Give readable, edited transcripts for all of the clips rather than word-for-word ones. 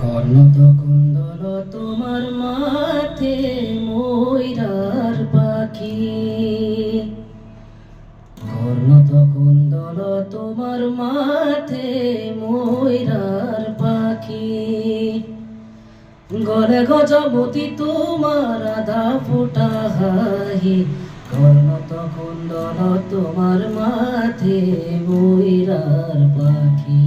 কর্ণত কুণ্ডল তোমার মাথে ময়ূরার পাখি, কর্ণত কুণ্ডল তোমার মাথে ময়ূরার পাখি, গলে গজবতী তোমার আধা ফোটা হাহি, কর্ণত কুণ্ডল তোমার মাথে ময়ূরার পাখি,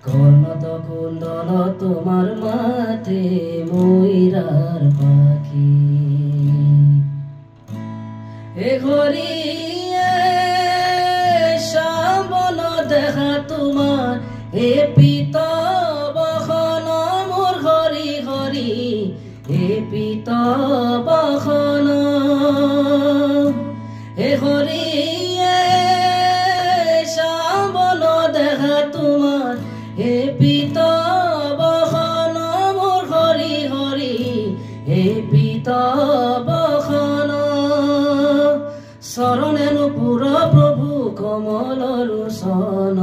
কর্ণত কুণ্ডল তোমার মাথে ময়ূরার পাখি। এ ঘরি শ্যামল দেখা তোমার এ পিত বখন মোর হরি হরি, এ পিত বখন এ হরি শ্যামল দেখা তোমার এ পিত বখন মোর হরি হরি, এ পিত বখন শরণে নুপুর প্রভু কমল লোচন,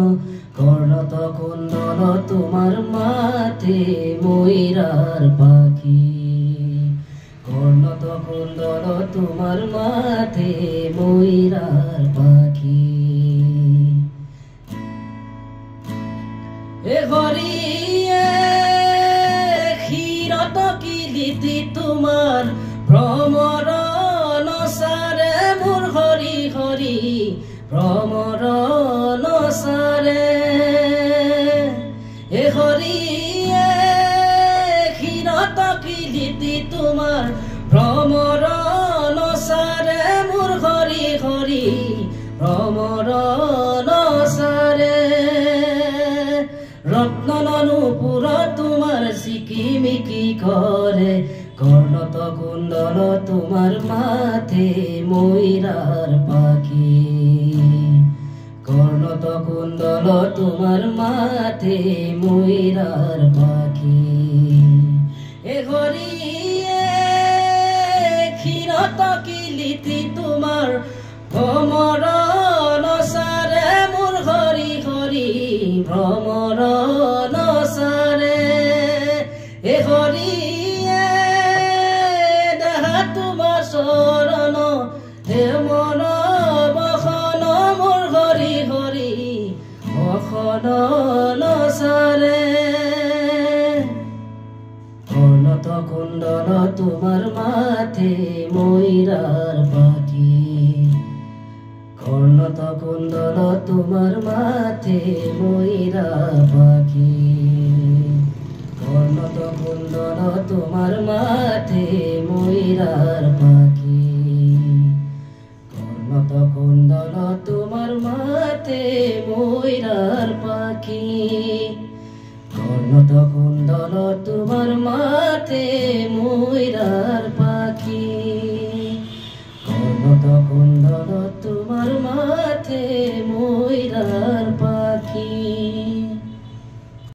কর্ণত কুণ্ডল তোমার মাথে ময়ূরার পাখি, কর্ণত কুণ্ডল তোমার মাথে ময়ূরার পাখি। এ হরি ক্ষীরত কিলিতি তোমার ভ্রমর নসারে মোর হরি হরি, ভ্রমর নসারে এ হরি ক্ষীরত কিলিতি তোমার ভ্রমর নসারে মোর হরি হরি, ভ্রমর নসারে রত্ননুপুর তোমার সিকিমিকি করে, কর্ণত কুণ্ডল তোমার মাথে ময়ূরার পাখি, কর্ণত কুণ্ডল তোমার মাথে ময়ূরার পাখি। এ হরি ক্ষীরত কিলিতি তোমার ভ্রমর নসারে মোর হরি হরি, ভ্রমর নসারে এ হরি দেহা তোমার শরণ হে মন বখন মোর হরি হরি, বখন নসারে কর্ণত কুণ্ডল তোমার মাথে ময়ূরার পাখি, কর্ণত কুণ্ডল তোমার মাথে ময়ূরার পাখি, কর্ণত কুণ্ডল তোমার মাথে ময়ূরার পাখি, কর্ণত কুণ্ডল তোমার মাথে ময়ূরার পাখি, কর্ণত কুণ্ডল তোমার মাথে ময়ূরার পাখি, কর্ণত কুণ্ডল তোমার মাথে ময়ূরার পাখি।